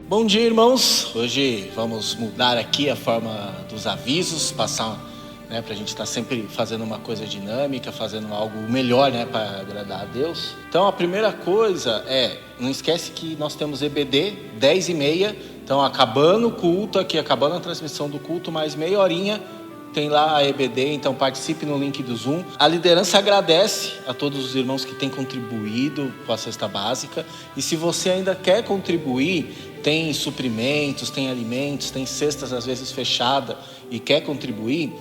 Bom dia, irmãos. Hoje vamos mudar aqui a forma dos avisos, passar, para a gente estar sempre fazendo uma coisa dinâmica, fazendo algo melhor, para agradar a Deus. Então, a primeira coisa não esquece que nós temos EBD 10h30. Então, acabando o culto aqui, acabando a transmissão do culto, mais meia horinha tem lá a EBD, então participe no link do Zoom. A liderança agradece a todos os irmãos que têm contribuído com a cesta básica. E se você ainda quer contribuir, tem suprimentos, tem alimentos, tem cestas às vezes fechada e quer contribuir,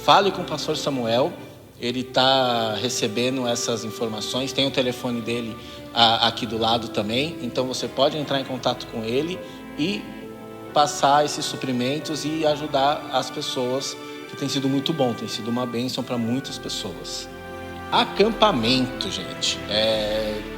fale com o pastor Samuel. Ele está recebendo essas informações, tem o telefone dele aqui do lado também. Então você pode entrar em contato com ele e passar esses suprimentos e ajudar as pessoas, que tem sido muito bom, tem sido uma bênção para muitas pessoas. Acampamento, gente.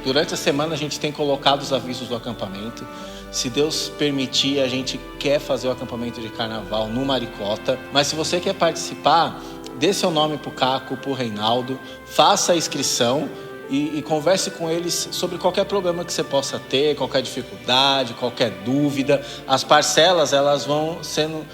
Durante a semana a gente tem colocado os avisos do acampamento. Se Deus permitir, a gente quer fazer o acampamento de carnaval no Maricota. Mas se você quer participar, dê seu nome para o Caco, para o Reinaldo, faça a inscrição e converse com eles sobre qualquer problema que você possa ter, qualquer dificuldade, qualquer dúvida. As parcelas, elas vão sendo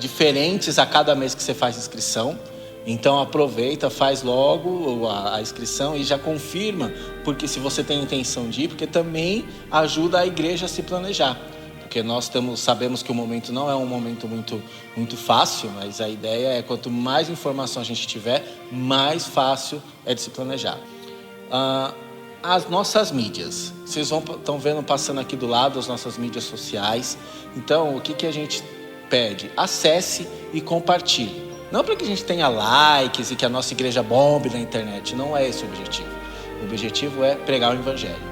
diferentes a cada mês que você faz inscrição. Então aproveita, faz logo a inscrição e já confirma, porque se você tem intenção de ir, porque também ajuda a igreja a se planejar. Porque nós sabemos que o momento não é um momento muito fácil, mas a ideia é quanto mais informação a gente tiver, mais fácil é de se planejar. As nossas mídias, vocês estão vendo passando aqui do lado as nossas mídias sociais. Então o que a gente pede? Acesse e compartilhe. Não para que a gente tenha likes e que a nossa igreja bombe na internet, não é esse o objetivo. O objetivo é pregar o evangelho.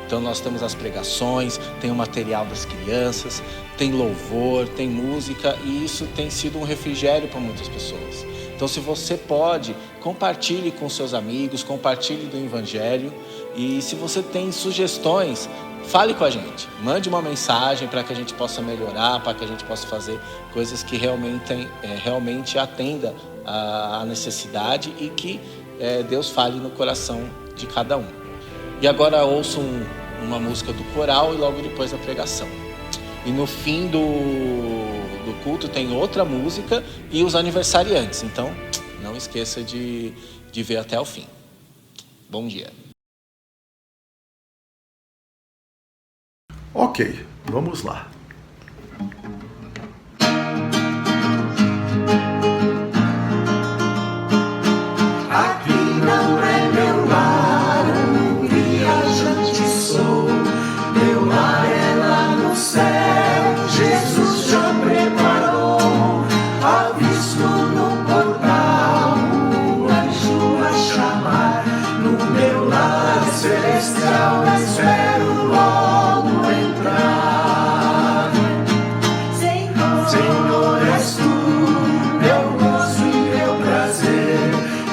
Então nós temos as pregações, tem o material das crianças, tem louvor, tem música, e isso tem sido um refrigério para muitas pessoas. Então se você pode, compartilhe com seus amigos, compartilhe do evangelho, e se você tem sugestões, fale com a gente, mande uma mensagem para que a gente possa melhorar, para que a gente possa fazer coisas que realmente atenda a necessidade e que Deus fale no coração de cada um. E agora ouço uma música do coral e logo depois a pregação. E no fim do culto tem outra música e os aniversariantes. Então não esqueça de ver até o fim. Bom dia. Ok, vamos lá. Aqui não é meu lar, um viajante sou. Meu lar é lá no céu, Jesus já preparou. Avisto no portal, o anjo a chamar. No meu lar celestial espero logo entrar. Senhor, és tu, meu gozo e meu prazer.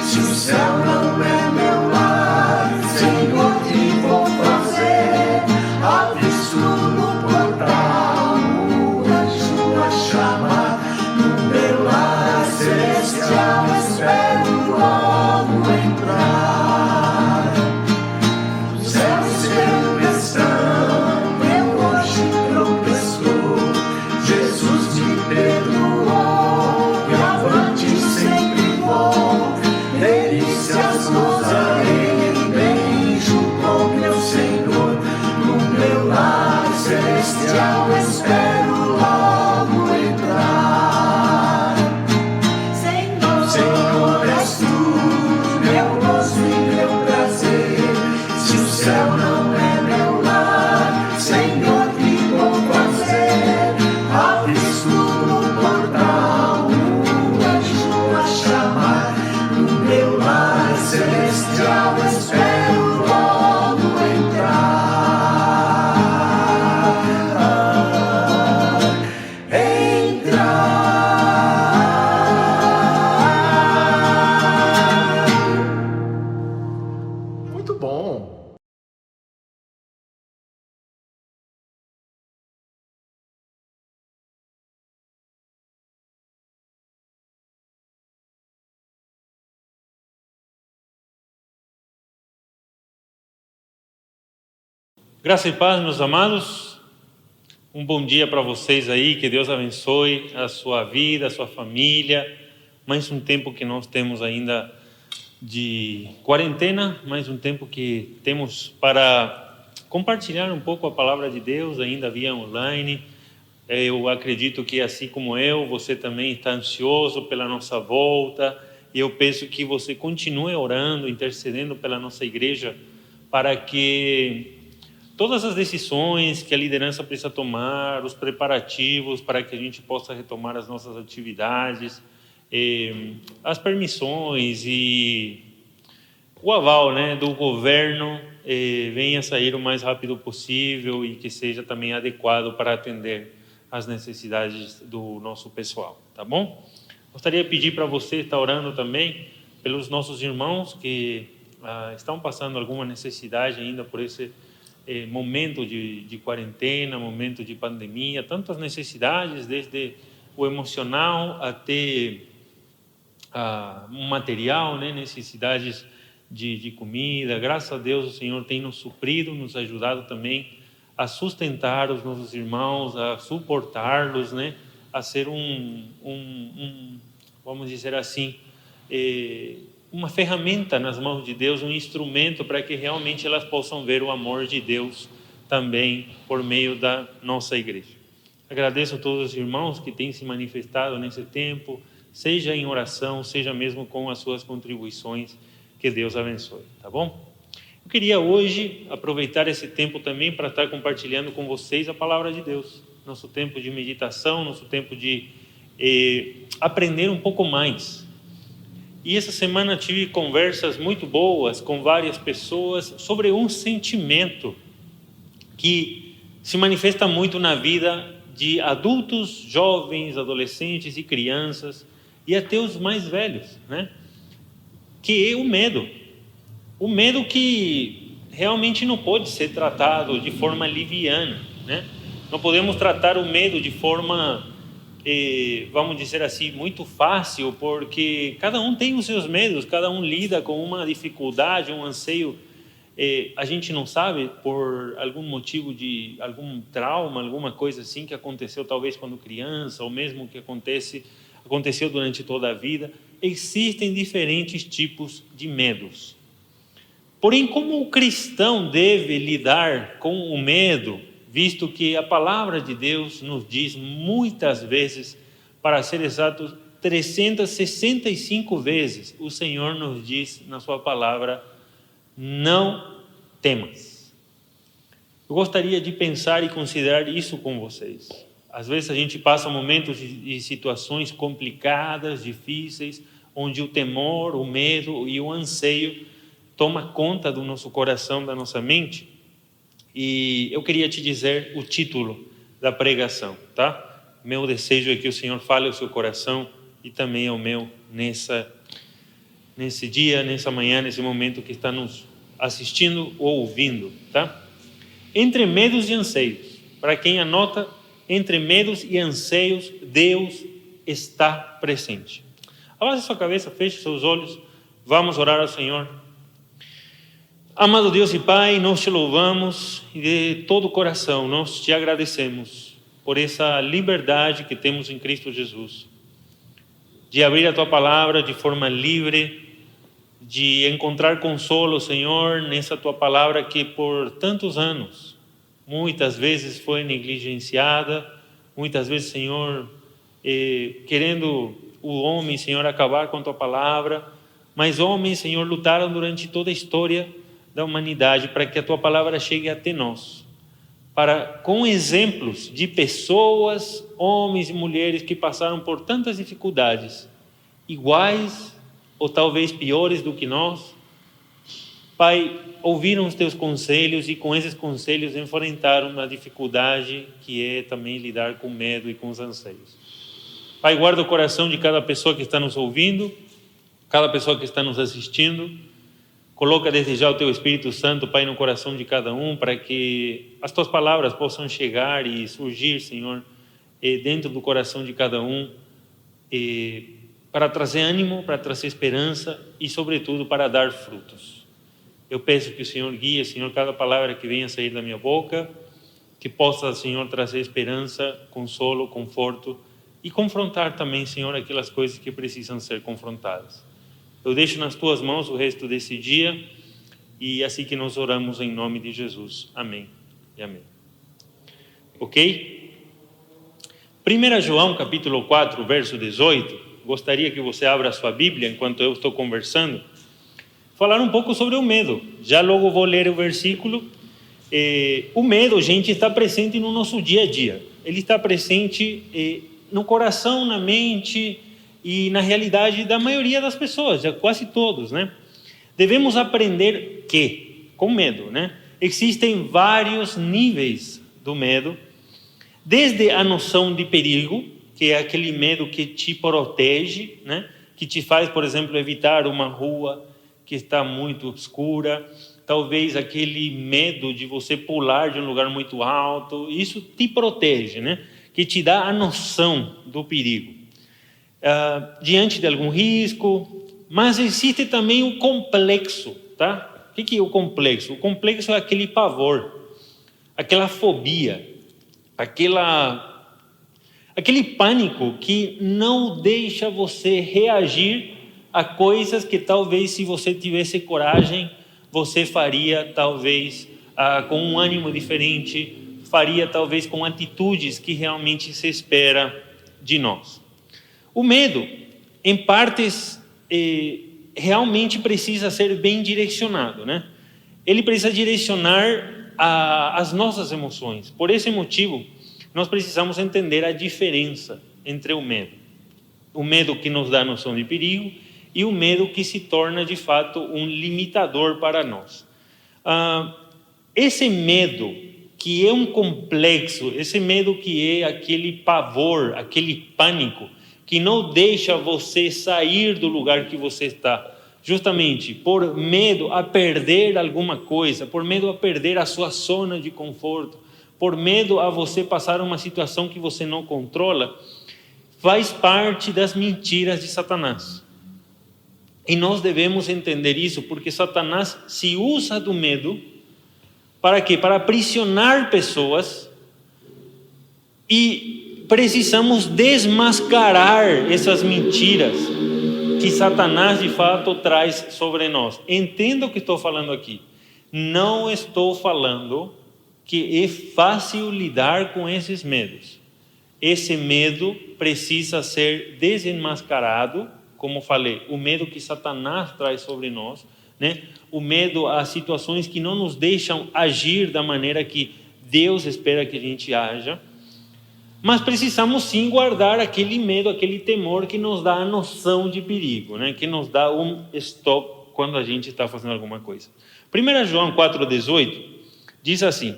Se o céu não é meu lar, Senhor, que vou fazer? Avisto no portal, o anjo a chamar. No meu lar celestial espero logo entrar. Os céus estão, eu hoje tropeçou. Jesus me perdoou, e avante sempre vou. Delícias gozarei, bem junto ao meu Senhor. No meu lar celestial espero logo entrar. Senhor, és tu, meu gozo e meu prazer. Se o céu não é meu lar, Senhor, que vou fazer? Avisto no portal, o anjo a chamar. No meu lar celestial espero logo entrar. Muito bom. Graça e paz, meus amados. Um bom dia para vocês aí, que Deus abençoe a sua vida, a sua família. Mais um tempo que nós temos ainda de quarentena, mais um tempo que temos para compartilhar um pouco a palavra de Deus, ainda via online. Eu acredito que, assim como eu, você também está ansioso pela nossa volta, e eu peço que você continue orando, intercedendo pela nossa igreja, para que todas as decisões que a liderança precisa tomar, os preparativos para que a gente possa retomar as nossas atividades, as permissões e o aval, né, do governo venha sair o mais rápido possível e que seja também adequado para atender as necessidades do nosso pessoal, tá bom? Gostaria de pedir para você estar orando também pelos nossos irmãos que estão passando alguma necessidade ainda por esse momento de quarentena, momento de pandemia, tantas necessidades, desde o emocional até um material, né? Necessidades de comida. Graças a Deus o Senhor tem nos suprido, nos ajudado também a sustentar os nossos irmãos, a suportá-los, né? A ser vamos dizer assim, uma ferramenta nas mãos de Deus, um instrumento para que realmente elas possam ver o amor de Deus também por meio da nossa igreja. Agradeço a todos os irmãos que têm se manifestado nesse tempo, seja em oração, seja mesmo com as suas contribuições. Que Deus abençoe, tá bom? Eu queria hoje aproveitar esse tempo também para estar compartilhando com vocês a palavra de Deus. Nosso tempo de meditação, nosso tempo de aprender um pouco mais. E essa semana tive conversas muito boas com várias pessoas sobre um sentimento que se manifesta muito na vida de adultos, jovens, adolescentes e crianças, e até os mais velhos, né? Que é o medo. O medo que realmente não pode ser tratado de forma liviana, né? Não podemos tratar o medo de forma, vamos dizer assim, muito fácil, porque cada um tem os seus medos, cada um lida com uma dificuldade, um anseio. A gente não sabe, por algum motivo de algum trauma, alguma coisa assim que aconteceu talvez quando criança, ou mesmo que aconteceu durante toda a vida. Existem diferentes tipos de medos. Porém, como o cristão deve lidar com o medo, visto que a palavra de Deus nos diz muitas vezes, para ser exato, 365 vezes, o Senhor nos diz na sua palavra: não temas. Eu gostaria de pensar e considerar isso com vocês. Às vezes a gente passa momentos e situações complicadas, difíceis, onde o temor, o medo e o anseio toma conta do nosso coração, da nossa mente. E eu queria te dizer o título da pregação, tá? Meu desejo é que o Senhor fale ao seu coração e também ao meu nesse dia, nessa manhã, nesse momento que está nos assistindo ou ouvindo, tá? Entre medos e anseios. Para quem anota, entre medos e anseios, Deus está presente. Abaixe sua cabeça, feche seus olhos, vamos orar ao Senhor. Amado Deus e Pai, nós te louvamos e de todo o coração nós te agradecemos por essa liberdade que temos em Cristo Jesus, de abrir a Tua palavra de forma livre, de encontrar consolo, Senhor, nessa Tua palavra que por tantos anos, muitas vezes foi negligenciada, muitas vezes, Senhor, querendo o homem, Senhor, acabar com a Tua palavra, mas homens, Senhor, lutaram durante toda a história da humanidade para que a Tua palavra chegue até nós, com exemplos de pessoas, homens e mulheres que passaram por tantas dificuldades, iguais ou talvez piores do que nós. Pai, ouviram os Teus conselhos e com esses conselhos enfrentaram a dificuldade que é também lidar com medo e com os anseios. Pai, guarda o coração de cada pessoa que está nos ouvindo, cada pessoa que está nos assistindo. Coloca desde já o Teu Espírito Santo, Pai, no coração de cada um, para que as Tuas palavras possam chegar e surgir, Senhor, dentro do coração de cada um, para trazer ânimo, para trazer esperança e, sobretudo, para dar frutos. Eu peço que o Senhor guie, Senhor, cada palavra que venha a sair da minha boca, que possa, Senhor, trazer esperança, consolo, conforto e confrontar também, Senhor, aquelas coisas que precisam ser confrontadas. Eu deixo nas tuas mãos o resto desse dia e assim que nós oramos em nome de Jesus. Amém e amém. Ok? 1 João capítulo 4, verso 18. Gostaria que você abra a sua Bíblia enquanto eu estou conversando. Falar um pouco sobre o medo. Já logo vou ler o versículo. O medo, gente, está presente no nosso dia a dia. Ele está presente no coração, na mente e na realidade da maioria das pessoas, já quase todos, né? Devemos aprender que, com medo, né? Existem vários níveis do medo, desde a noção de perigo, que é aquele medo que te protege, né? Que te faz, por exemplo, evitar uma rua que está muito escura, talvez aquele medo de você pular de um lugar muito alto, isso te protege, né? Que te dá a noção do perigo. Diante de algum risco, mas existe também o complexo, tá? O que é o complexo? O complexo é aquele pavor, aquela fobia, aquele pânico que não deixa você reagir a coisas que talvez, se você tivesse coragem, você faria talvez com um ânimo diferente, faria talvez com atitudes que realmente se espera de nós. O medo, em partes, realmente precisa ser bem direcionado, né? Ele precisa direcionar as nossas emoções. Por esse motivo, nós precisamos entender a diferença entre o medo que nos dá a noção de perigo e o medo que se torna de fato um limitador para nós. Esse medo que é um complexo, esse medo que é aquele pavor, aquele pânico, que não deixa você sair do lugar que você está, justamente por medo a perder alguma coisa, por medo a perder a sua zona de conforto, por medo a você passar uma situação que você não controla, faz parte das mentiras de Satanás. E nós devemos entender isso, porque Satanás se usa do medo para quê? Para aprisionar pessoas, e precisamos desmascarar essas mentiras que Satanás de fato traz sobre nós. Entenda o que estou falando aqui. Não estou falando que é fácil lidar com esses medos. Esse medo precisa ser desenmascarado, como falei, o medo que Satanás traz sobre nós, né? O medo a situações que não nos deixam agir da maneira que Deus espera que a gente haja. Mas precisamos sim guardar aquele medo, aquele temor que nos dá a noção de perigo, né? Que nos dá um stop quando a gente está fazendo alguma coisa. 1 João 4,18 diz assim: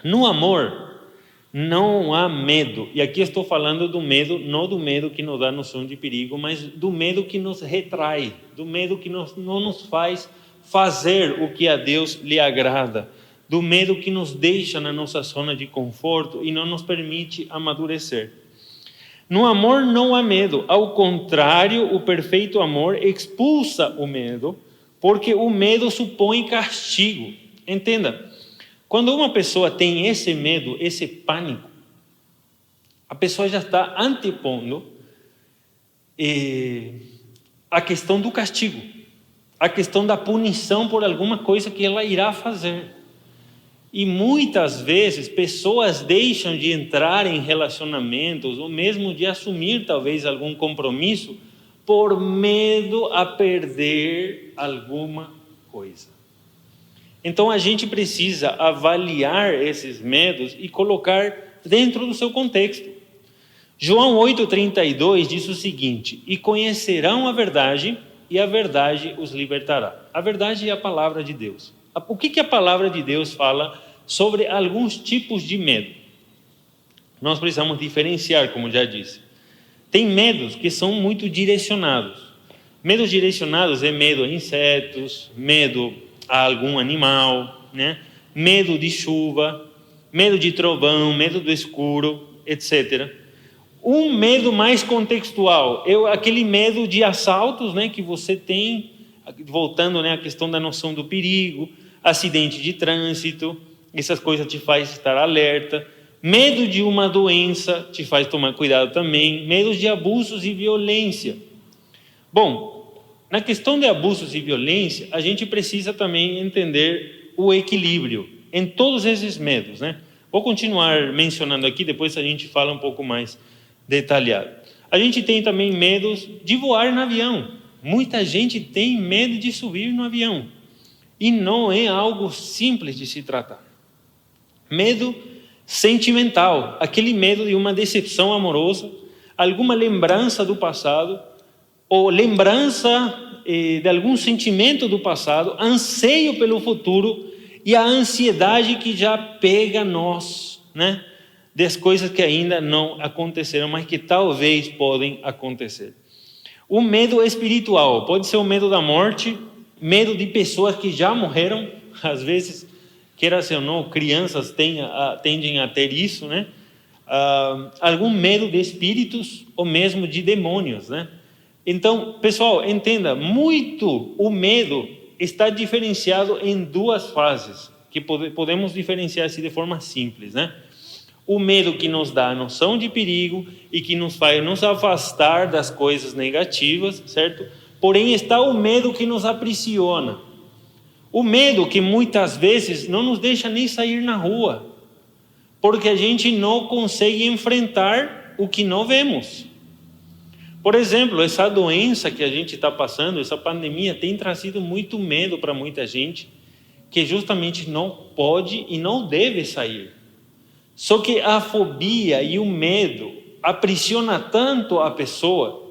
no amor não há medo. E aqui estou falando do medo, não do medo que nos dá a noção de perigo, mas do medo que nos retrai, do medo que não nos faz fazer o que a Deus lhe agrada, do medo que nos deixa na nossa zona de conforto e não nos permite amadurecer. No amor não há medo, ao contrário, o perfeito amor expulsa o medo, porque o medo supõe castigo. Entenda, quando uma pessoa tem esse medo, esse pânico, a pessoa já está antepondo a questão do castigo, a questão da punição por alguma coisa que ela irá fazer. E muitas vezes pessoas deixam de entrar em relacionamentos ou mesmo de assumir talvez algum compromisso por medo a perder alguma coisa. Então a gente precisa avaliar esses medos e colocar dentro do seu contexto. João 8,32 diz o seguinte: e conhecerão a verdade, e a verdade os libertará. A verdade é a palavra de Deus. O que a palavra de Deus fala sobre alguns tipos de medo? Nós precisamos diferenciar, como já disse. Tem medos que são muito direcionados. Medos direcionados é medo a insetos, medo a algum animal, né? Medo de chuva, medo de trovão, medo do escuro, etc. Um medo mais contextual é aquele medo de assaltos, né, que você tem, voltando, né, à questão da noção do perigo, acidente de trânsito, essas coisas te faz estar alerta. Medo de uma doença te faz tomar cuidado também. Medo de abusos e violência. Bom, na questão de abusos e violência, a gente precisa também entender o equilíbrio em todos esses medos, né? Vou continuar mencionando aqui, depois a gente fala um pouco mais detalhado. A gente tem também medos de voar no avião. Muita gente tem medo de subir no avião. E não é algo simples de se tratar. Medo sentimental, aquele medo de uma decepção amorosa, alguma lembrança do passado, ou lembrança de algum sentimento do passado, anseio pelo futuro e a ansiedade que já pega nós, né? Das coisas que ainda não aconteceram, mas que talvez podem acontecer. O medo espiritual pode ser o medo da morte, medo de pessoas que já morreram, às vezes, queira ser ou não, crianças tendem a ter isso, né? Algum medo de espíritos ou mesmo de demônios, né? Então, pessoal, entenda, muito o medo está diferenciado em duas fases, que podemos diferenciar assim de forma simples, né? O medo que nos dá a noção de perigo e que nos faz nos afastar das coisas negativas, certo? Porém, está o medo que nos aprisiona. O medo que muitas vezes não nos deixa nem sair na rua, porque a gente não consegue enfrentar o que não vemos. Por exemplo, essa doença que a gente está passando, essa pandemia, tem trazido muito medo para muita gente, que justamente não pode e não deve sair. Só que a fobia e o medo aprisiona tanto a pessoa,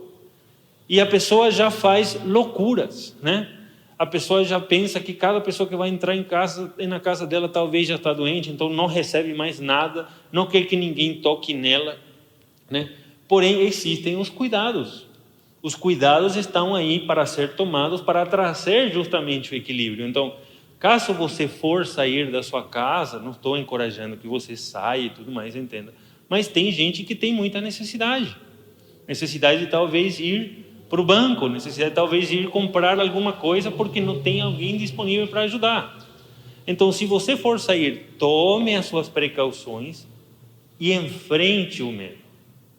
e a pessoa já faz loucuras, né? A pessoa já pensa que cada pessoa que vai entrar na casa dela talvez já está doente, então não recebe mais nada, não quer que ninguém toque nela, né? Porém, existem os cuidados. Os cuidados estão aí para ser tomados, para trazer justamente o equilíbrio. Então, caso você for sair da sua casa, não estou encorajando que você saia e tudo mais, entenda. Mas tem gente que tem muita necessidade. Necessidade de talvez ir para o banco, necessidade de talvez ir comprar alguma coisa porque não tem alguém disponível para ajudar. Então, se você for sair, tome as suas precauções e enfrente o medo.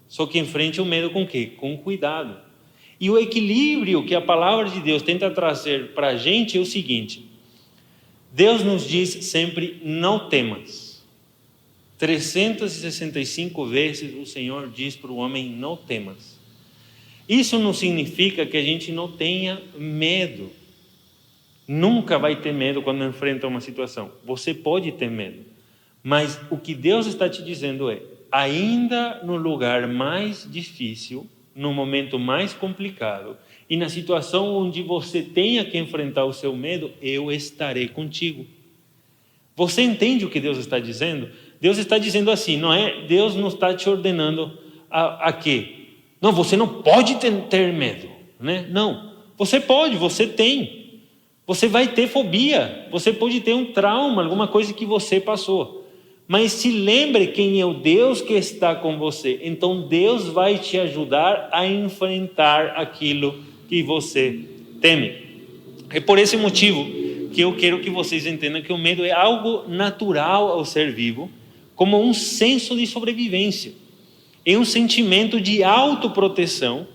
Só que enfrente o medo com o quê? Com cuidado. E o equilíbrio que a palavra de Deus tenta trazer para a gente é o seguinte: Deus nos diz sempre, não temas. 365 vezes o Senhor diz para o homem, não temas. Isso não significa que a gente não tenha medo. Nunca vai ter medo quando enfrenta uma situação. Você pode ter medo. Mas o que Deus está te dizendo é, ainda no lugar mais difícil, no momento mais complicado, e na situação onde você tenha que enfrentar o seu medo, eu estarei contigo. Você entende o que Deus está dizendo? Deus está dizendo assim, não é? Deus não está te ordenando a quê? Não, você não pode ter medo, né? Não, você pode, você tem. Você vai ter fobia, você pode ter um trauma, alguma coisa que você passou. Mas se lembre quem é o Deus que está com você. Então Deus vai te ajudar a enfrentar aquilo que você teme. É por esse motivo que eu quero que vocês entendam que o medo é algo natural ao ser vivo, como um senso de sobrevivência. É um sentimento de autoproteção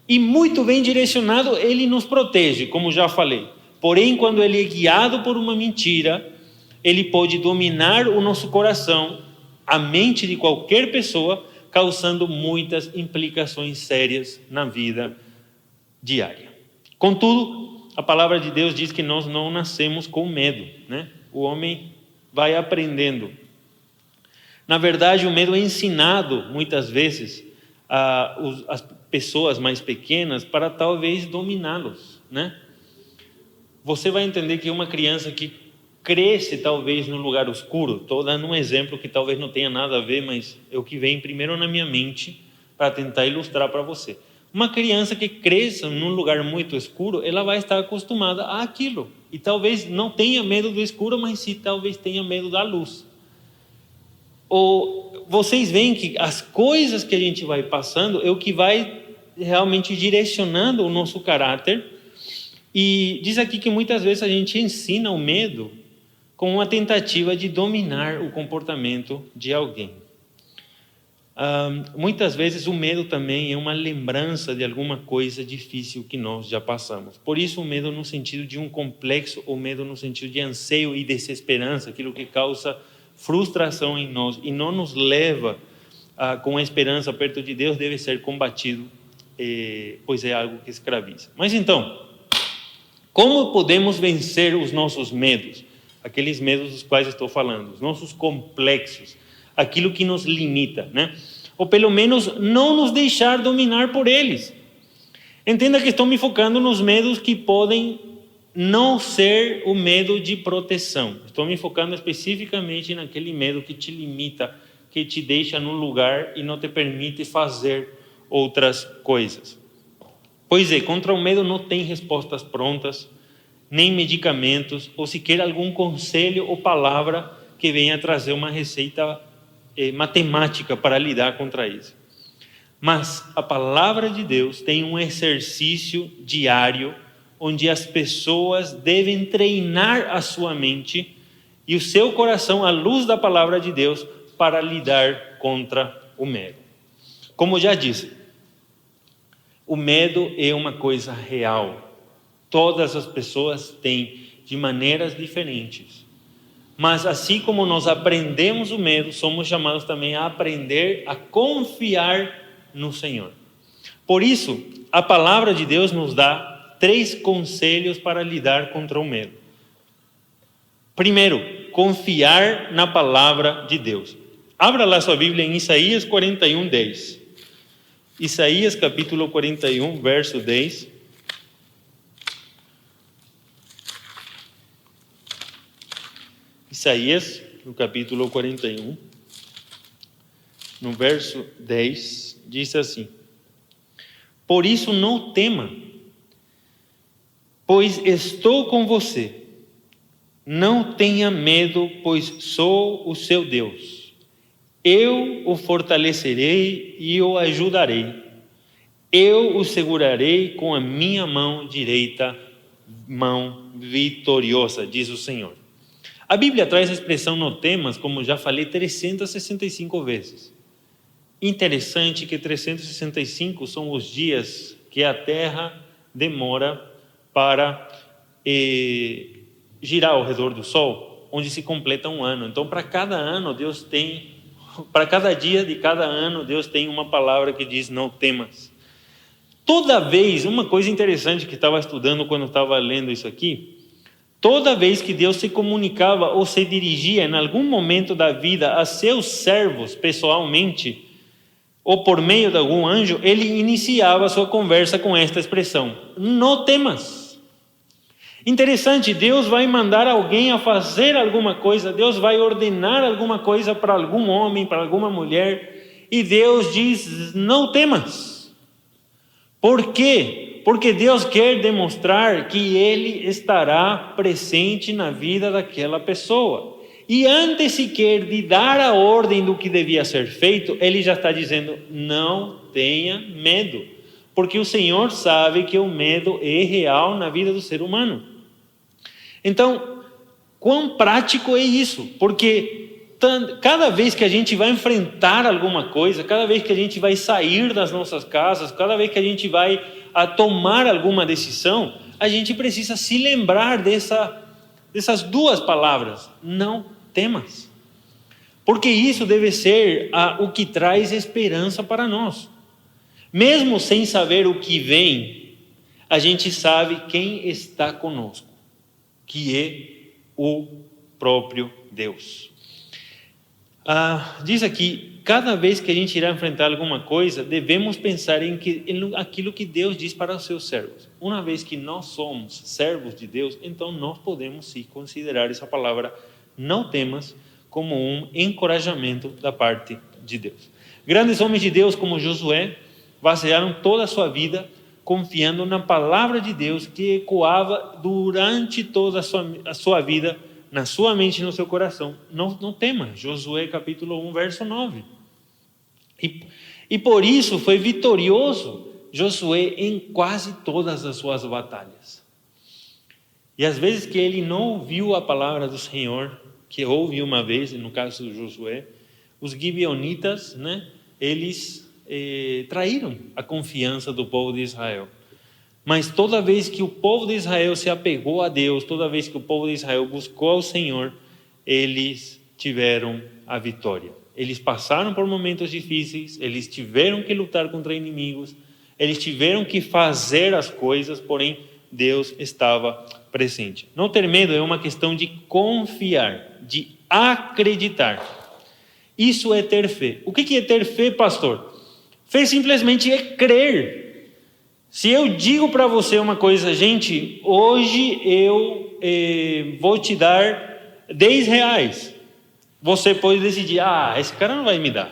e muito bem direcionado ele nos protege, como já falei. Porém, quando ele é guiado por uma mentira, ele pode dominar o nosso coração, a mente de qualquer pessoa, causando muitas implicações sérias na vida diária. Contudo, a palavra de Deus diz que nós não nascemos com medo, né? O homem vai aprendendo. Na verdade, o medo é ensinado muitas vezes às pessoas mais pequenas para talvez dominá-los, né? Você vai entender que uma criança que cresce talvez num lugar escuro, estou dando um exemplo que talvez não tenha nada a ver, mas é o que vem primeiro na minha mente para tentar ilustrar para você. Uma criança que cresça num lugar muito escuro, ela vai estar acostumada àquilo. E talvez não tenha medo do escuro, mas sim talvez tenha medo da luz. Ou vocês veem que as coisas que a gente vai passando é o que vai realmente direcionando o nosso caráter. E diz aqui que muitas vezes a gente ensina o medo com uma tentativa de dominar o comportamento de alguém. Muitas vezes o medo também é uma lembrança de alguma coisa difícil que nós já passamos. Por isso o medo no sentido de um complexo, o medo no sentido de anseio e desesperança, aquilo que causa frustração em nós e não nos leva com a esperança perto de Deus, deve ser combatido, pois é algo que escraviza. Mas então, como podemos vencer os nossos medos? Aqueles medos dos quais estou falando, os nossos complexos, aquilo que nos limita, né? Ou pelo menos não nos deixar dominar por eles. Entenda que estou me focando nos medos que podem não ser o medo de proteção. Estou me focando especificamente naquele medo que te limita, que te deixa num lugar e não te permite fazer outras coisas. Pois é, contra o medo não tem respostas prontas, nem medicamentos, ou sequer algum conselho ou palavra que venha trazer uma receita matemática para lidar contra isso. Mas a palavra de Deus tem um exercício diário onde as pessoas devem treinar a sua mente e o seu coração à luz da palavra de Deus para lidar contra o medo. Como já disse, o medo é uma coisa real. Todas as pessoas têm de maneiras diferentes. Mas assim como nós aprendemos o medo, somos chamados também a aprender a confiar no Senhor. Por isso, a palavra de Deus nos dá 3 conselhos para lidar contra o medo. Primeiro, confiar na palavra de Deus. Abra lá sua Bíblia em Isaías 41, 10. Isaías capítulo 41, verso 10. Isaías, no capítulo 41, no verso 10, diz assim: por isso não tema, pois estou com você. Não tenha medo, pois sou o seu Deus. Eu o fortalecerei e o ajudarei. Eu o segurarei com a minha mão direita, mão vitoriosa, diz o Senhor. A Bíblia traz a expressão não temas, como já falei, 365 vezes. Interessante que 365 são os dias que a Terra demora para girar ao redor do Sol, onde se completa um ano. Então, para cada dia de cada ano, Deus tem uma palavra que diz não temas. Toda vez, uma coisa interessante que estava estudando quando estava lendo isso aqui, toda vez que Deus se comunicava ou se dirigia em algum momento da vida a seus servos pessoalmente, ou por meio de algum anjo, ele iniciava a sua conversa com esta expressão: não temas. Interessante, Deus vai mandar alguém a fazer alguma coisa, Deus vai ordenar alguma coisa para algum homem, para alguma mulher, e Deus diz: não temas. Por quê? Porque Deus quer demonstrar que Ele estará presente na vida daquela pessoa. E antes sequer de dar a ordem do que devia ser feito, Ele já está dizendo: não tenha medo. Porque o Senhor sabe que o medo é real na vida do ser humano. Então, quão prático é isso? Porque cada vez que a gente vai enfrentar alguma coisa, cada vez que a gente vai sair das nossas casas, cada vez que a gente vai a tomar alguma decisão, a gente precisa se lembrar dessas 2 palavras: não temas. Porque isso deve ser o que traz esperança para nós. Mesmo sem saber o que vem, a gente sabe quem está conosco, que é o próprio Deus. Diz aqui, cada vez que a gente irá enfrentar alguma coisa, devemos pensar em aquilo que Deus diz para os seus servos. Uma vez que nós somos servos de Deus, então nós podemos sim considerar essa palavra não temas como um encorajamento da parte de Deus. Grandes homens de Deus como Josué basearam toda a sua vida confiando na palavra de Deus que ecoava durante toda a sua vida, na sua mente e no seu coração. Não tema. Josué capítulo 1, verso 9. E por isso foi vitorioso Josué em quase todas as suas batalhas. E às vezes que ele não ouviu a palavra do Senhor, que houve uma vez, no caso de Josué, os gibeonitas, né, eles traíram a confiança do povo de Israel. Mas toda vez que o povo de Israel se apegou a Deus, toda vez que o povo de Israel buscou ao Senhor, eles tiveram a vitória. Eles passaram por momentos difíceis, eles tiveram que lutar contra inimigos, eles tiveram que fazer as coisas, porém Deus estava presente. Não ter medo é uma questão de confiar, de acreditar. Isso é ter fé. O que é ter fé, pastor? Fé simplesmente é crer. Se eu digo para você uma coisa, gente, hoje eu vou te dar 10 reais. Você pode decidir, esse cara não vai me dar.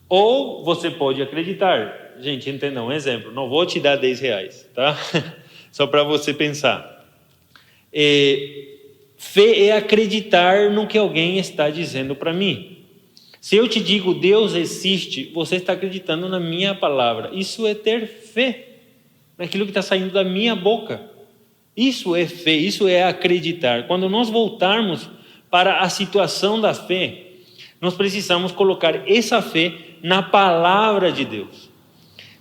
Ou você pode acreditar. Gente, entenda um exemplo, não vou te dar 10 reais, tá? Só para você pensar. Fé é acreditar no que alguém está dizendo para mim. Se eu te digo Deus existe, você está acreditando na minha palavra. Isso é ter fé naquilo que está saindo da minha boca. Isso é fé, isso é acreditar. Quando nós voltarmos para a situação da fé, nós precisamos colocar essa fé na palavra de Deus.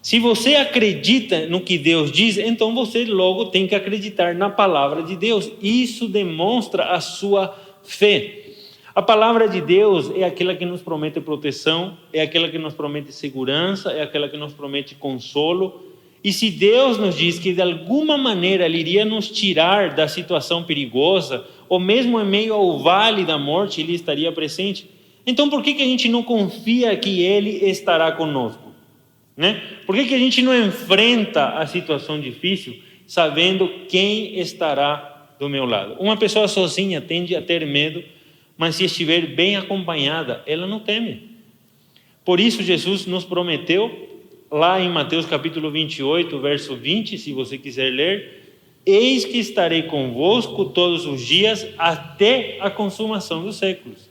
Se você acredita no que Deus diz, então você logo tem que acreditar na palavra de Deus. Isso demonstra a sua fé. A palavra de Deus é aquela que nos promete proteção, é aquela que nos promete segurança, é aquela que nos promete consolo. E se Deus nos diz que de alguma maneira Ele iria nos tirar da situação perigosa, ou mesmo em meio ao vale da morte Ele estaria presente, então por que a gente não confia que Ele estará conosco? Né? Por que a gente não enfrenta a situação difícil sabendo quem estará do meu lado? Uma pessoa sozinha tende a ter medo, mas se estiver bem acompanhada, ela não teme. Por isso Jesus nos prometeu, lá em Mateus capítulo 28, verso 20, se você quiser ler, eis que estarei convosco todos os dias até a consumação dos séculos.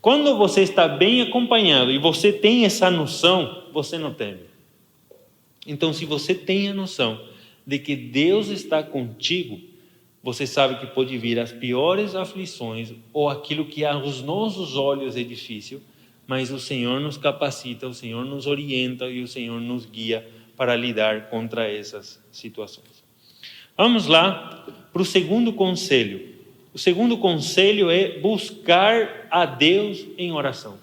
Quando você está bem acompanhado e você tem essa noção, você não teme. Então, se você tem a noção de que Deus está contigo, você sabe que pode vir as piores aflições ou aquilo que aos nossos olhos é difícil, mas o Senhor nos capacita, o Senhor nos orienta e o Senhor nos guia para lidar contra essas situações. Vamos lá para o segundo conselho. O segundo conselho é buscar a Deus em oração.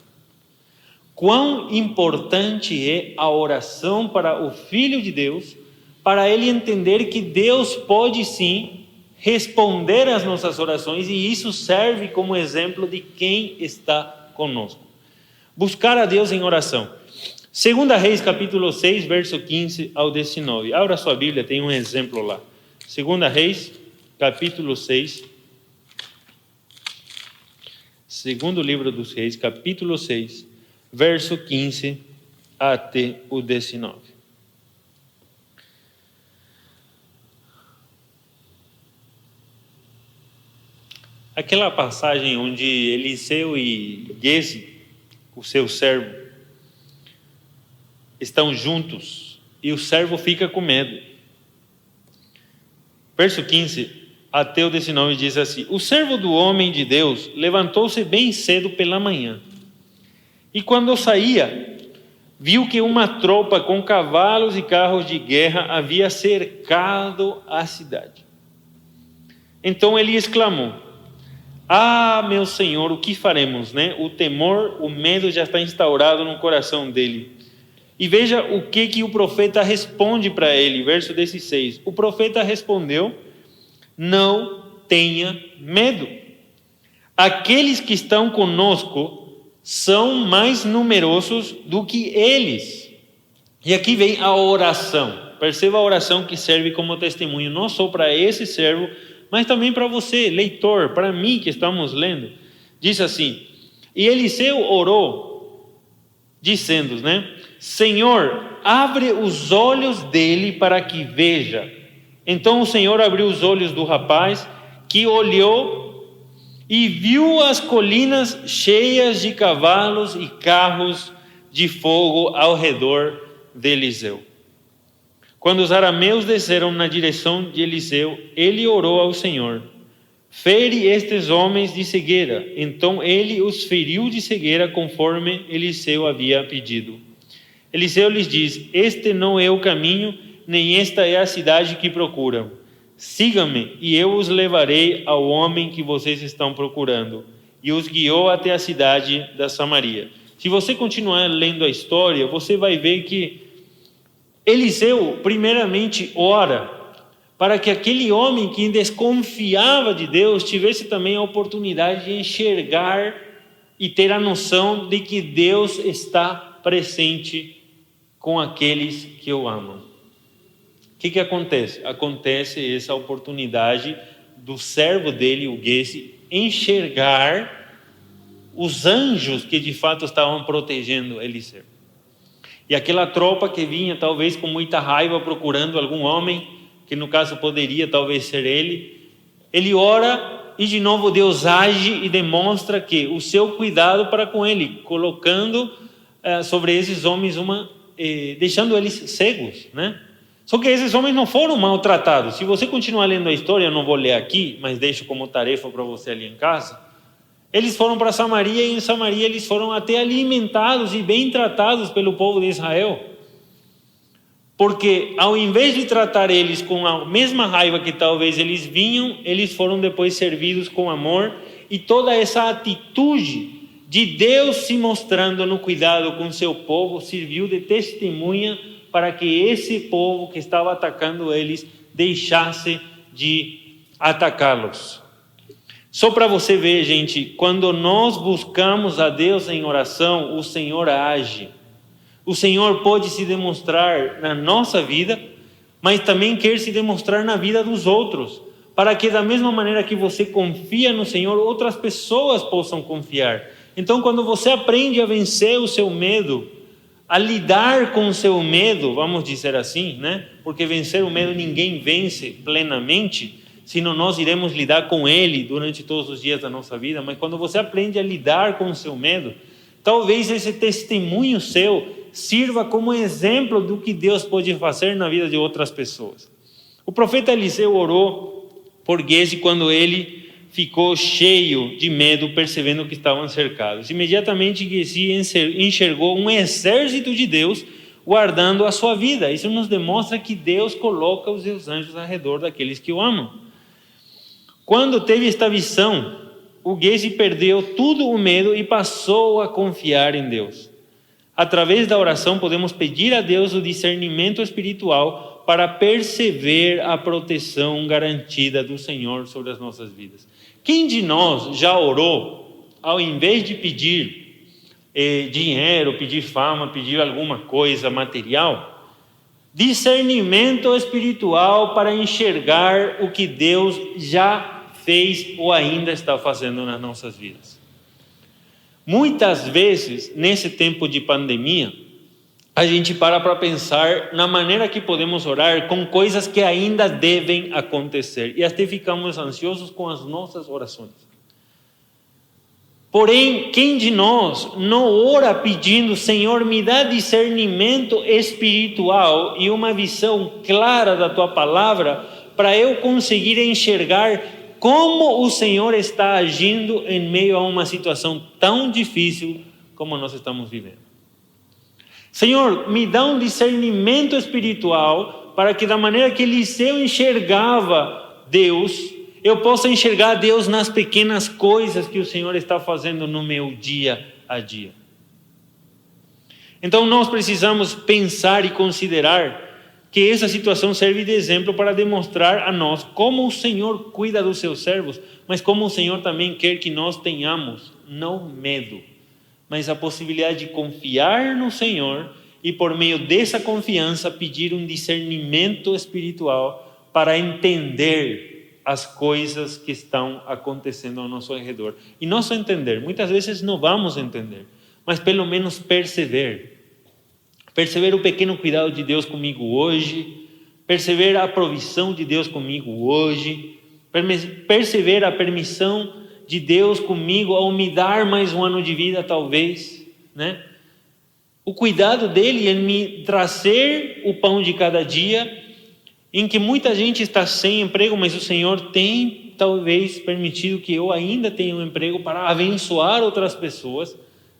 Quão importante é a oração para o Filho de Deus, para ele entender que Deus pode sim responder às nossas orações, e isso serve como exemplo de quem está conosco. Buscar a Deus em oração. 2 Reis capítulo 6, verso 15 ao 19. Abra sua Bíblia, tem um exemplo lá. 2 Reis capítulo 6. Segundo livro dos Reis, capítulo 6, verso 15 até o 19. Aquela passagem onde Eliseu e Gese, o seu servo, estão juntos e o servo fica com medo. Verso 15 até o 19 diz assim: o servo do homem de Deus levantou-se bem cedo pela manhã e quando saía, viu que uma tropa com cavalos e carros de guerra havia cercado a cidade. Então ele exclamou: meu Senhor, o que faremos, né? O temor, o medo já está instaurado no coração dele. E veja o que o profeta responde para ele, verso 16. O profeta respondeu: não tenha medo. Aqueles que estão conosco são mais numerosos do que eles. E aqui vem a oração. Perceba a oração que serve como testemunho, não só para esse servo, mas também para você, leitor, para mim que estamos lendo. Diz assim: e Eliseu orou, dizendo, né? Senhor, abre os olhos dele para que veja. Então o Senhor abriu os olhos do rapaz, que olhou e viu as colinas cheias de cavalos e carros de fogo ao redor de Eliseu. Quando os arameus desceram na direção de Eliseu, ele orou ao Senhor: fere estes homens de cegueira. Então ele os feriu de cegueira, conforme Eliseu havia pedido. Eliseu lhes diz: este não é o caminho, nem esta é a cidade que procuram. Sigam-me, e eu os levarei ao homem que vocês estão procurando. E os guiou até a cidade da Samaria. Se você continuar lendo a história, você vai ver que Eliseu primeiramente ora para que aquele homem que desconfiava de Deus tivesse também a oportunidade de enxergar e ter a noção de que Deus está presente com aqueles que o amam. O que acontece? Acontece essa oportunidade do servo dele, o Gese, enxergar os anjos que de fato estavam protegendo Eliseu. E aquela tropa que vinha talvez com muita raiva procurando algum homem, que no caso poderia talvez ser ele ora e de novo Deus age e demonstra que o seu cuidado para com ele, colocando sobre esses homens deixando eles cegos, né? Só que esses homens não foram maltratados. Se você continuar lendo a história, eu não vou ler aqui, mas deixo como tarefa para você ali em casa. Eles foram para Samaria e em Samaria eles foram até alimentados e bem tratados pelo povo de Israel. Porque ao invés de tratar eles com a mesma raiva que talvez eles vinham, eles foram depois servidos com amor. E toda essa atitude de Deus se mostrando no cuidado com seu povo serviu de testemunha para que esse povo que estava atacando eles deixasse de atacá-los. Só para você ver, gente, quando nós buscamos a Deus em oração, o Senhor age. O Senhor pode se demonstrar na nossa vida, mas também quer se demonstrar na vida dos outros, para que da mesma maneira que você confia no Senhor, outras pessoas possam confiar. Então, quando você aprende a vencer o seu medo, a lidar com o seu medo, vamos dizer assim, né? Porque vencer o medo ninguém vence plenamente, senão nós iremos lidar com ele durante todos os dias da nossa vida. Mas quando você aprende a lidar com o seu medo, talvez esse testemunho seu sirva como exemplo do que Deus pode fazer na vida de outras pessoas. O profeta Eliseu orou por Gese quando ele ficou cheio de medo, percebendo que estavam cercados. Imediatamente Gese enxergou um exército de Deus guardando a sua vida. Isso nos demonstra que Deus coloca os seus anjos ao redor daqueles que o amam. Quando teve esta visão, o Gese perdeu todo o medo e passou a confiar em Deus. Através da oração podemos pedir a Deus o discernimento espiritual para perceber a proteção garantida do Senhor sobre as nossas vidas. Quem de nós já orou, ao invés de pedir dinheiro, pedir fama, pedir alguma coisa material, discernimento espiritual para enxergar o que Deus já fez ou ainda está fazendo nas nossas vidas? Muitas vezes, nesse tempo de pandemia, a gente para pensar na maneira que podemos orar com coisas que ainda devem acontecer. E até ficamos ansiosos com as nossas orações. Porém, quem de nós não ora pedindo: Senhor, me dá discernimento espiritual e uma visão clara da Tua palavra, para eu conseguir enxergar como o Senhor está agindo em meio a uma situação tão difícil como nós estamos vivendo. Senhor, me dá um discernimento espiritual para que da maneira que Eliseu enxergava Deus, eu possa enxergar Deus nas pequenas coisas que o Senhor está fazendo no meu dia a dia. Então nós precisamos pensar e considerar que essa situação serve de exemplo para demonstrar a nós como o Senhor cuida dos seus servos, mas como o Senhor também quer que nós tenhamos, não medo, mas a possibilidade de confiar no Senhor e por meio dessa confiança pedir um discernimento espiritual para entender as coisas que estão acontecendo ao nosso redor. E não só entender, muitas vezes não vamos entender, mas pelo menos perceber o pequeno cuidado de Deus comigo hoje, perceber a provisão de Deus comigo hoje, perceber a permissão de Deus comigo ao me dar mais um ano de vida, talvez, né? O cuidado dele em me trazer o pão de cada dia, em que muita gente está sem emprego, mas o Senhor tem talvez permitido que eu ainda tenha um emprego para abençoar outras pessoas,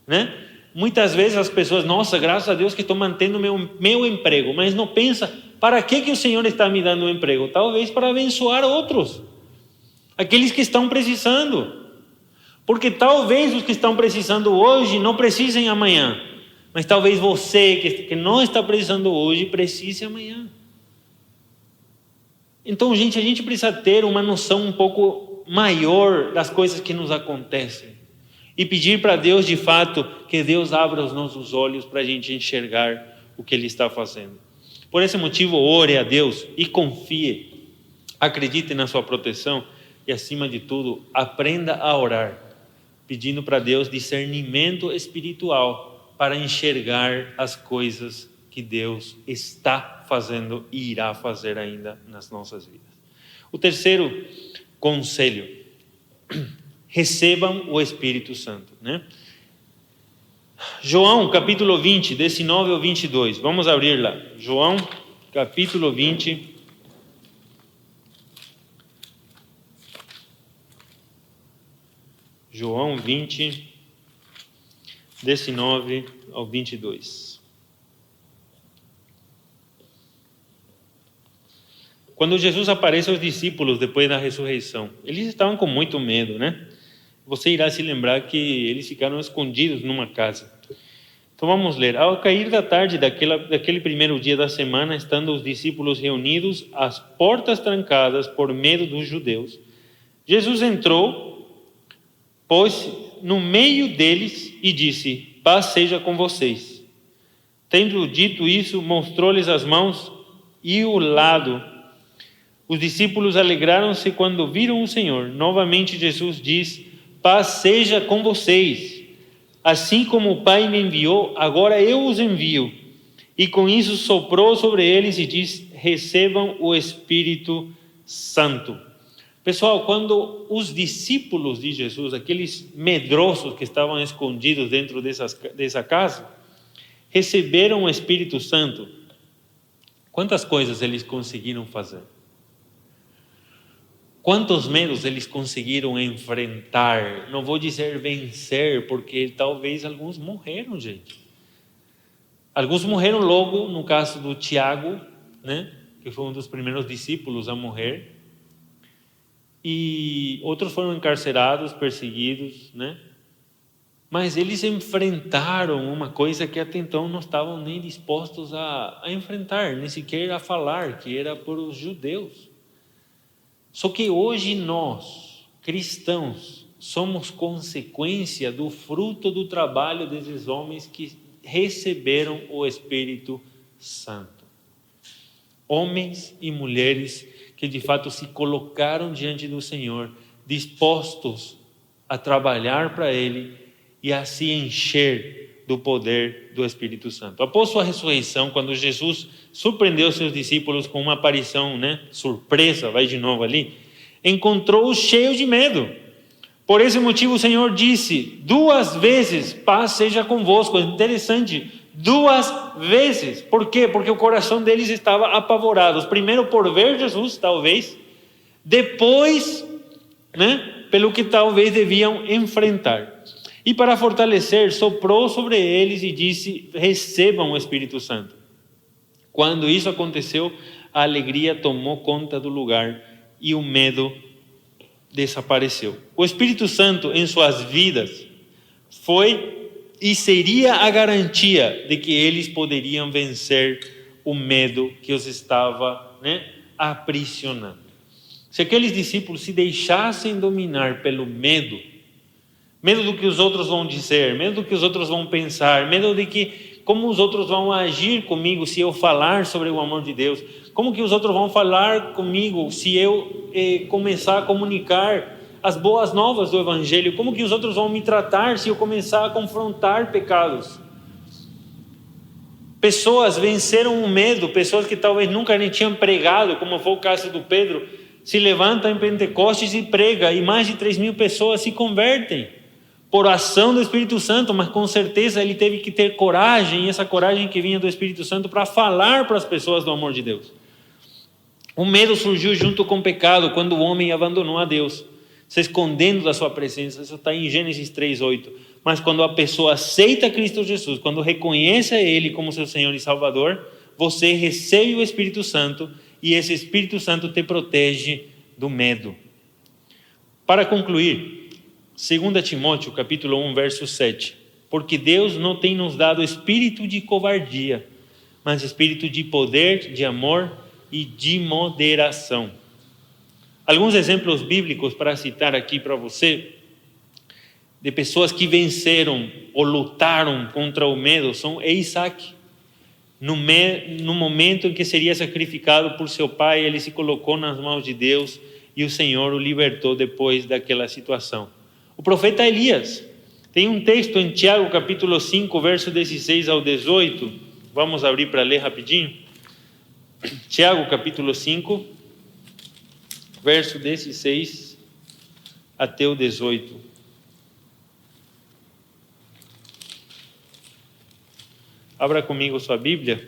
né? Muitas vezes as pessoas, nossa, graças a Deus que estou mantendo meu emprego, mas não pensa, para que o Senhor está me dando um emprego? Talvez para abençoar outros, aqueles que estão precisando, porque talvez os que estão precisando hoje não precisem amanhã, mas talvez você que não está precisando hoje, precise amanhã. Então, gente, a gente precisa ter uma noção um pouco maior das coisas que nos acontecem e pedir para Deus, de fato, que Deus abra os nossos olhos para a gente enxergar o que Ele está fazendo. Por esse motivo, ore a Deus e confie, acredite na sua proteção e, acima de tudo, aprenda a orar, pedindo para Deus discernimento espiritual para enxergar as coisas que Deus está fazendo e irá fazer ainda nas nossas vidas. O terceiro conselho: recebam o Espírito Santo, né? João capítulo 20, 19 ao 22, vamos abrir lá. João capítulo 20, João 20, 19 ao 22. Quando Jesus aparece aos discípulos depois da ressurreição, eles estavam com muito medo, né? Você irá se lembrar que eles ficaram escondidos numa casa. Então vamos ler. Ao cair da tarde daquele primeiro dia da semana, estando os discípulos reunidos, as portas trancadas por medo dos judeus, Jesus entrou, pôs no meio deles e disse: paz seja com vocês. Tendo dito isso, mostrou-lhes as mãos e o lado. Os discípulos alegraram-se quando viram o Senhor. Novamente Jesus diz: paz seja com vocês. Assim como o Pai me enviou, agora eu os envio. E com isso soprou sobre eles e diz: recebam o Espírito Santo. Pessoal, quando os discípulos de Jesus, aqueles medrosos que estavam escondidos dentro dessa casa, receberam o Espírito Santo, quantas coisas eles conseguiram fazer? Quantos medos eles conseguiram enfrentar? Não vou dizer vencer, porque talvez alguns morreram, gente. Alguns morreram logo, no caso do Tiago, né, que foi um dos primeiros discípulos a morrer. E outros foram encarcerados, perseguidos, né? Mas eles enfrentaram uma coisa que até então não estavam nem dispostos a enfrentar, nem sequer a falar, que era por os judeus. Só que hoje nós, cristãos, somos consequência do fruto do trabalho desses homens que receberam o Espírito Santo. Homens e mulheres que de fato se colocaram diante do Senhor, dispostos a trabalhar para Ele e a se encher do poder do Espírito Santo. Após sua ressurreição, quando Jesus surpreendeu seus discípulos com uma aparição, né, surpresa, vai de novo ali, encontrou-os cheios de medo. Por esse motivo o Senhor disse 2 vezes, paz seja convosco. É interessante, 2 vezes. Por quê? Porque o coração deles estava apavorado. Primeiro por ver Jesus, talvez. Depois, né, pelo que talvez deviam enfrentar. E para fortalecer, soprou sobre eles e disse: recebam o Espírito Santo. Quando isso aconteceu, a alegria tomou conta do lugar e o medo desapareceu. O Espírito Santo em suas vidas foi e seria a garantia de que eles poderiam vencer o medo que os estava, né, aprisionando. Se aqueles discípulos se deixassem dominar pelo medo do que os outros vão dizer, medo do que os outros vão pensar, medo de que como os outros vão agir comigo se eu falar sobre o amor de Deus, como que os outros vão falar comigo se eu começar a comunicar as boas novas do Evangelho, como que os outros vão me tratar se eu começar a confrontar pecados. Pessoas venceram o medo, pessoas que talvez nunca nem tinham pregado, como foi o caso do Pedro, se levantam em Pentecostes e prega, e mais de 3.000 pessoas se convertem. por ação do Espírito Santo, mas com certeza ele teve que ter coragem, e essa coragem que vinha do Espírito Santo para falar para as pessoas do amor de Deus. O medo surgiu junto com o pecado, quando o homem abandonou a Deus, se escondendo da sua presença. Isso está em Gênesis 3:8. Mas quando a pessoa aceita Cristo Jesus, quando reconhece a Ele como seu Senhor e Salvador, você recebe o Espírito Santo, e esse Espírito Santo te protege do medo. Para concluir, 2 Timóteo capítulo 1, verso 7. Porque Deus não tem nos dado espírito de covardia, mas espírito de poder, de amor e de moderação. Alguns exemplos bíblicos para citar aqui para você, de pessoas que venceram ou lutaram contra o medo, são Isaac. No momento em que seria sacrificado por seu pai, ele se colocou nas mãos de Deus e o Senhor o libertou depois daquela situação. O profeta Elias, tem um texto em Tiago capítulo 5, verso 16 ao 18, vamos abrir para ler rapidinho. Tiago capítulo 5, verso 16 até o 18. Abra comigo sua Bíblia.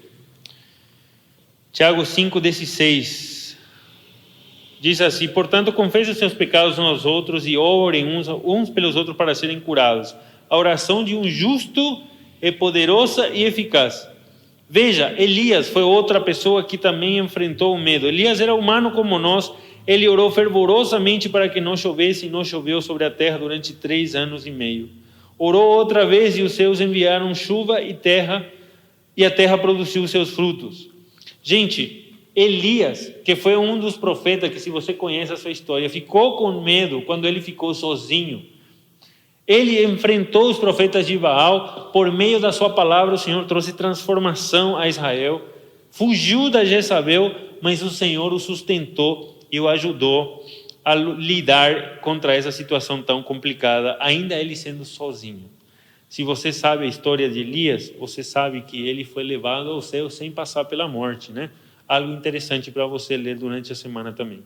Tiago 5,16. Diz assim: portanto, confessem seus pecados uns aos outros e orem uns pelos outros para serem curados. A oração de um justo é poderosa e eficaz. Veja, Elias foi outra pessoa que também enfrentou o medo. Elias era humano como nós. Ele orou fervorosamente para que não chovesse, e não choveu sobre a terra durante 3 anos e meio. Orou outra vez e os céus enviaram chuva e a terra produziu seus frutos. Gente, Elias, que foi um dos profetas que, se você conhece a sua história, ficou com medo quando ele ficou sozinho. Ele enfrentou os profetas de Baal. Por meio da sua palavra, o Senhor trouxe transformação a Israel. Fugiu da Jezabel, mas o Senhor o sustentou e o ajudou a lidar contra essa situação tão complicada, ainda ele sendo sozinho. Se você sabe a história de Elias, você sabe que ele foi levado ao céu sem passar pela morte, né? Algo interessante para você ler durante a semana também.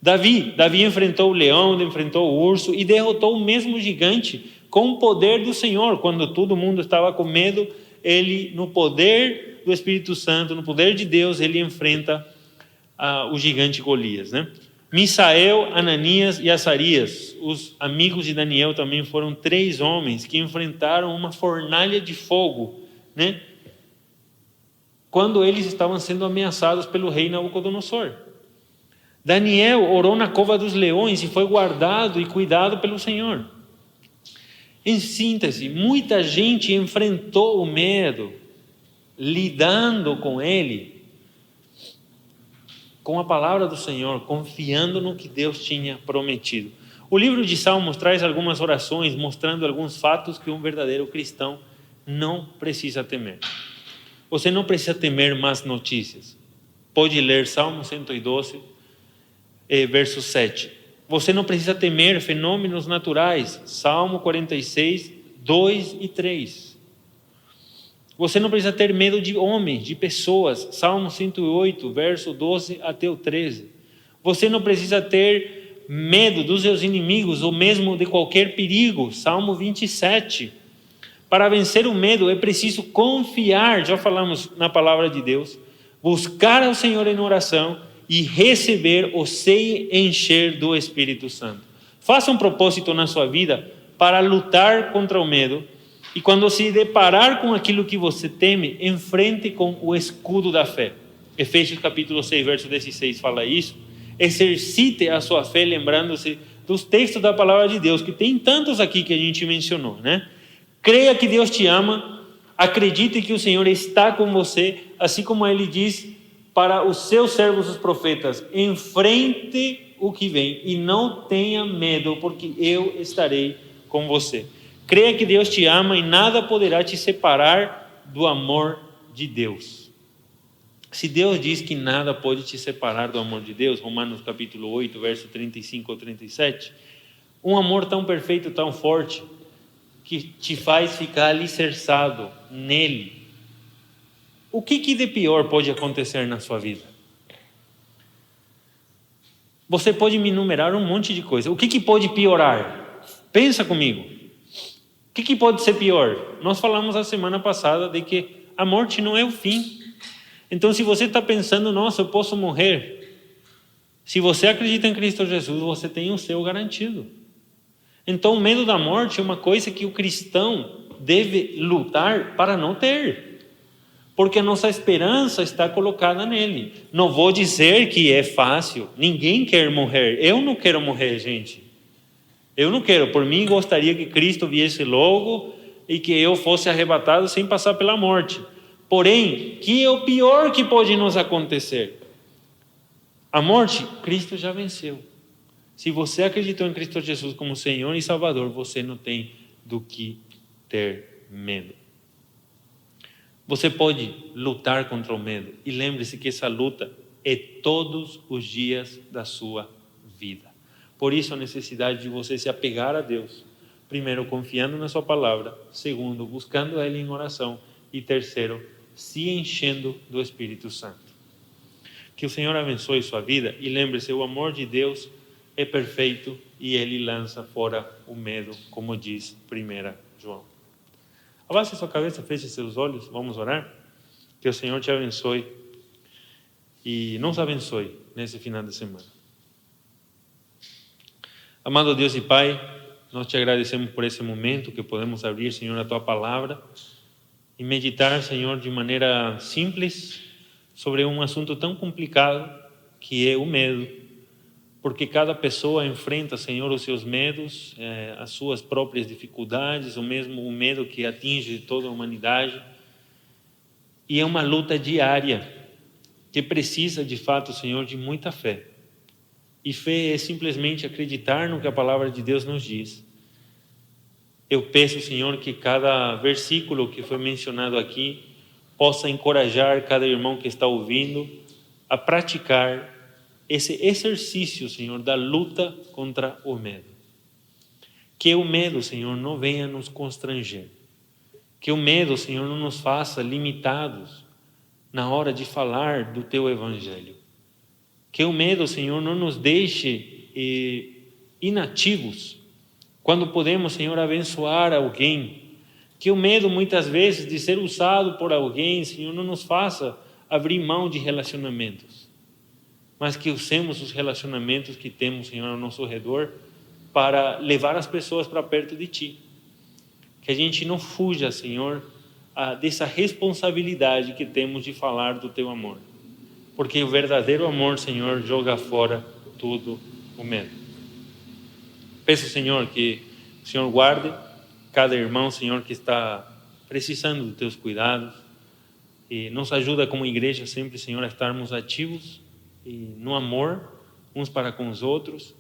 Davi enfrentou o leão, enfrentou o urso e derrotou o mesmo gigante com o poder do Senhor. Quando todo mundo estava com medo, ele, no poder do Espírito Santo, no poder de Deus, ele enfrenta o gigante Golias, né? Misael, Ananias e Azarias, os amigos de Daniel, também foram 3 homens que enfrentaram uma fornalha de fogo, né? Quando eles estavam sendo ameaçados pelo rei Nabucodonosor. Daniel orou na cova dos leões e foi guardado e cuidado pelo Senhor. Em síntese, muita gente enfrentou o medo, lidando com ele, com a palavra do Senhor, confiando no que Deus tinha prometido. O livro de Salmos traz algumas orações mostrando alguns fatos que um verdadeiro cristão não precisa temer. Você não precisa temer más notícias. Pode ler Salmo 112, verso 7. Você não precisa temer fenômenos naturais. Salmo 46, 2 e 3. Você não precisa ter medo de homens, de pessoas. Salmo 108, verso 12 até o 13. Você não precisa ter medo dos seus inimigos ou mesmo de qualquer perigo. Salmo 27. Para vencer o medo é preciso confiar, já falamos na palavra de Deus, buscar ao Senhor em oração e receber ou se encher do Espírito Santo. Faça um propósito na sua vida para lutar contra o medo. E quando se deparar com aquilo que você teme, enfrente com o escudo da fé. Efésios capítulo 6, verso 16 fala isso. Exercite a sua fé lembrando-se dos textos da palavra de Deus, que tem tantos aqui que a gente mencionou, né? Creia que Deus te ama, acredite que o Senhor está com você, assim como Ele diz para os seus servos, os profetas: enfrente o que vem e não tenha medo, porque eu estarei com você. Creia que Deus te ama e nada poderá te separar do amor de Deus. Se Deus diz que nada pode te separar do amor de Deus, Romanos capítulo 8, verso 35 ou 37, um amor tão perfeito, tão forte, que te faz ficar alicerçado nele. O que de pior pode acontecer na sua vida? Você pode me enumerar um monte de coisas. O que pode piorar? Pensa comigo. que pode ser pior? Nós falamos a semana passada de que a morte não é o fim. Então, se você está pensando, nossa, eu posso morrer, se você acredita em Cristo Jesus, você tem o céu garantido. Então, o medo da morte é uma coisa que o cristão deve lutar para não ter, porque a nossa esperança está colocada nele. Não vou dizer que é fácil, ninguém quer morrer. Eu não quero morrer, gente. Eu não quero. Por mim, gostaria que Cristo viesse logo e que eu fosse arrebatado sem passar pela morte. Porém, que é o pior que pode nos acontecer? A morte, Cristo já venceu. Se você acreditou em Cristo Jesus como Senhor e Salvador, você não tem do que ter medo. Você pode lutar contra o medo. E lembre-se que essa luta é todos os dias da sua vida. Por isso a necessidade de você se apegar a Deus. Primeiro, confiando na sua palavra. Segundo, buscando a Ele em oração. E terceiro, se enchendo do Espírito Santo. Que o Senhor abençoe sua vida. E lembre-se, o amor de Deus é perfeito e Ele lança fora o medo, como diz 1 João. Abaixe sua cabeça, feche seus olhos, vamos orar. Que o Senhor te abençoe e nos abençoe nesse final de semana. Amado Deus e Pai, nós te agradecemos por esse momento que podemos abrir, Senhor, a Tua Palavra e meditar, Senhor, de maneira simples sobre um assunto tão complicado que é o medo, porque cada pessoa enfrenta, Senhor, os seus medos, as suas próprias dificuldades, o medo que atinge toda a humanidade, e é uma luta diária que precisa, de fato, Senhor, de muita fé. E fé é simplesmente acreditar no que a palavra de Deus nos diz. Eu peço, Senhor, que cada versículo que foi mencionado aqui possa encorajar cada irmão que está ouvindo a praticar esse exercício, Senhor, da luta contra o medo. Que o medo, Senhor, não venha nos constranger. Que o medo, Senhor, não nos faça limitados na hora de falar do Teu Evangelho. Que o medo, Senhor, não nos deixe inativos quando podemos, Senhor, abençoar alguém. Que o medo, muitas vezes, de ser usado por alguém, Senhor, não nos faça abrir mão de relacionamentos, mas que usemos os relacionamentos que temos, Senhor, ao nosso redor para levar as pessoas para perto de Ti. Que a gente não fuja, Senhor, dessa responsabilidade que temos de falar do Teu amor. Porque o verdadeiro amor, Senhor, joga fora tudo o medo. Peço, Senhor, que o Senhor guarde cada irmão, Senhor, que está precisando dos Teus cuidados. E nos ajuda como igreja sempre, Senhor, a estarmos ativos e no amor uns para com os outros,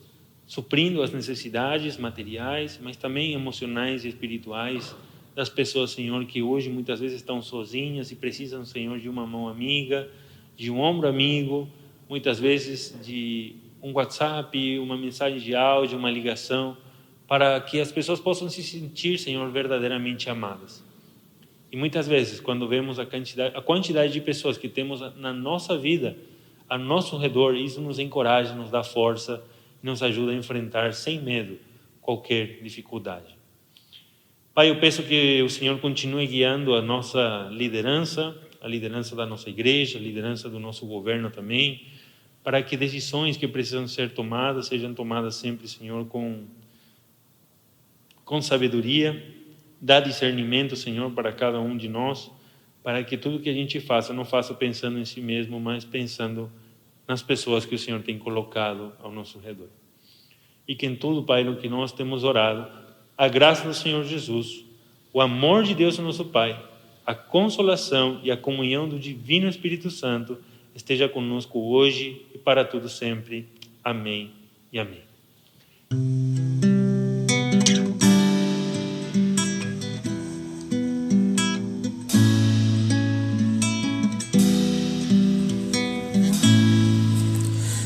suprindo as necessidades materiais, mas também emocionais e espirituais das pessoas, Senhor, que hoje muitas vezes estão sozinhas e precisam, Senhor, de uma mão amiga, de um ombro amigo, muitas vezes de um WhatsApp, uma mensagem de áudio, uma ligação, para que as pessoas possam se sentir, Senhor, verdadeiramente amadas. E muitas vezes, quando vemos a quantidade de pessoas que temos na nossa vida, ao nosso redor, isso nos encoraja, nos dá força, nos ajuda a enfrentar sem medo qualquer dificuldade. Pai, eu peço que o Senhor continue guiando a nossa liderança, a liderança da nossa igreja, a liderança do nosso governo também, para que decisões que precisam ser tomadas sejam tomadas sempre, Senhor, com sabedoria. Dá discernimento, Senhor, para cada um de nós, para que tudo que a gente faça, não faça pensando em si mesmo, mas pensando nas pessoas que o Senhor tem colocado ao nosso redor. E que em tudo, Pai, no que nós temos orado, a graça do Senhor Jesus, o amor de Deus, nosso Pai, a consolação e a comunhão do Divino Espírito Santo esteja conosco hoje e para tudo sempre. Amém e amém.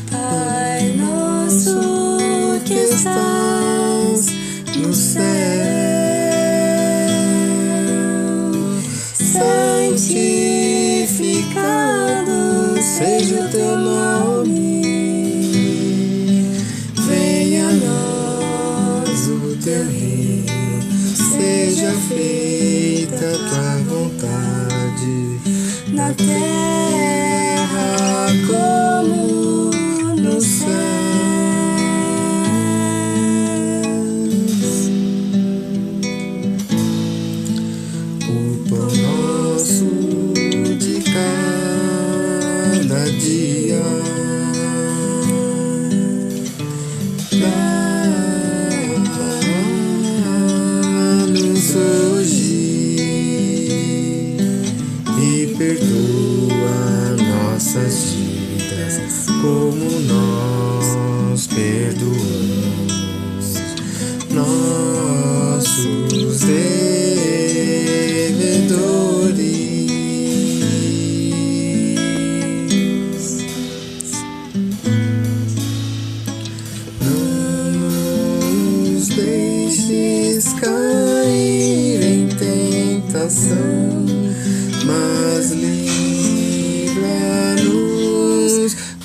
Pai nosso que estás no céu, santificado seja o teu nome, venha a nós o teu reino, seja feita a tua vontade, na terra como nos céus. O pão nosso de cada dia dá-nos hoje e perdoa nossas dívidas, como nós perdoamos nossos devedores. Não nos deixes cair em tentação, mas livra-nos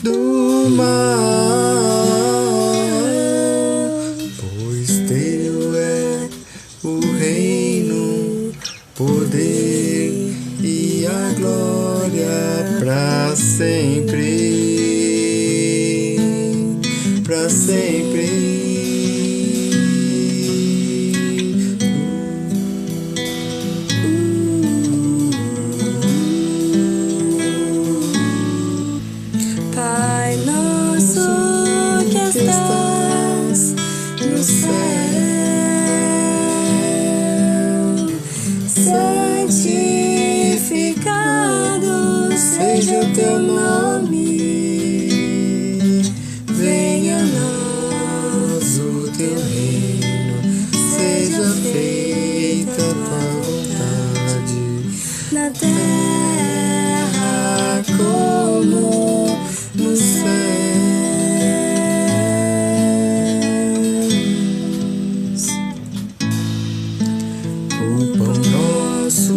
do mal, pois teu é o reino, poder e a glória para sempre, para sempre. Pai nosso que estás no céu, santificado seja o teu nome, venha a nós o teu reino, seja feita a tua vontade, na terra como nos céus. O pão nosso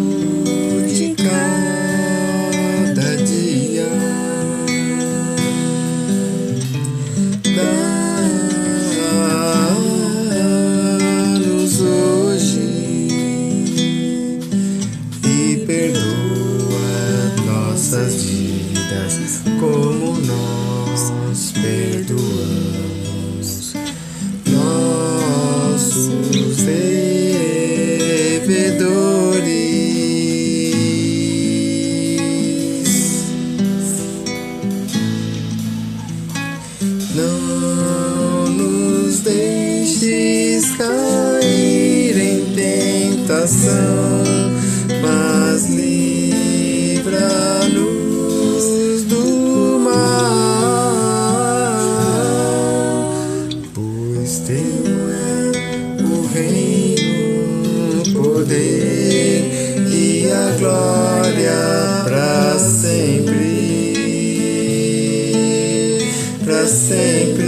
de cada dia dá-nos hoje e perdoa nossas dívidas, como nós perdoamos nossos devedores. Não nos deixes cair em tentação, mas livra-nos do mal, pois teu é o reino, o poder e a glória para sempre, para sempre.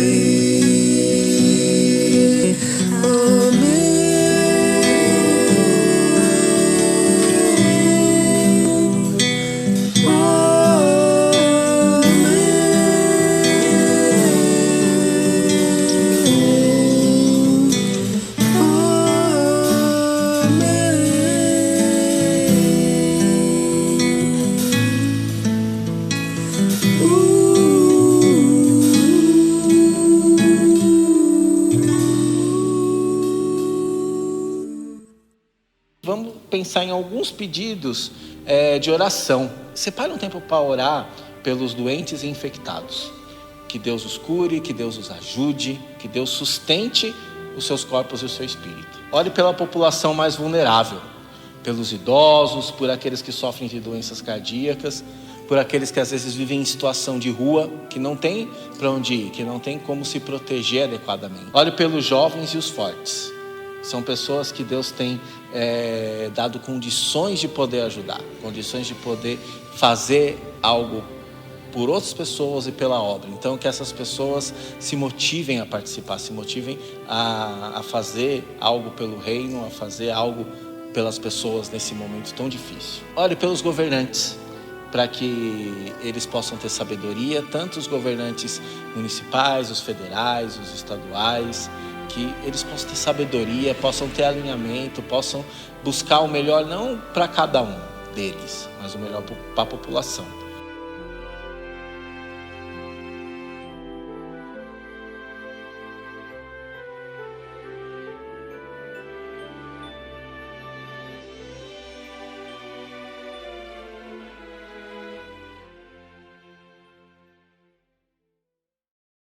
Vamos pensar em alguns pedidos de oração. Separe um tempo para orar pelos doentes e infectados. Que Deus os cure, que Deus os ajude, que Deus sustente os seus corpos e o seu espírito. Ore pela população mais vulnerável, pelos idosos, por aqueles que sofrem de doenças cardíacas, por aqueles que às vezes vivem em situação de rua, que não tem para onde ir, que não tem como se proteger adequadamente. Ore pelos jovens e os fortes. São pessoas que Deus tem dado condições de poder ajudar, condições de poder fazer algo por outras pessoas e pela obra. Então que essas pessoas se motivem a participar, se motivem a fazer algo pelo reino, a fazer algo pelas pessoas nesse momento tão difícil. Ore pelos governantes, para que eles possam ter sabedoria, tanto os governantes municipais, os federais, os estaduais, que eles possam ter sabedoria, possam ter alinhamento, possam buscar o melhor não para cada um deles, mas o melhor para a população.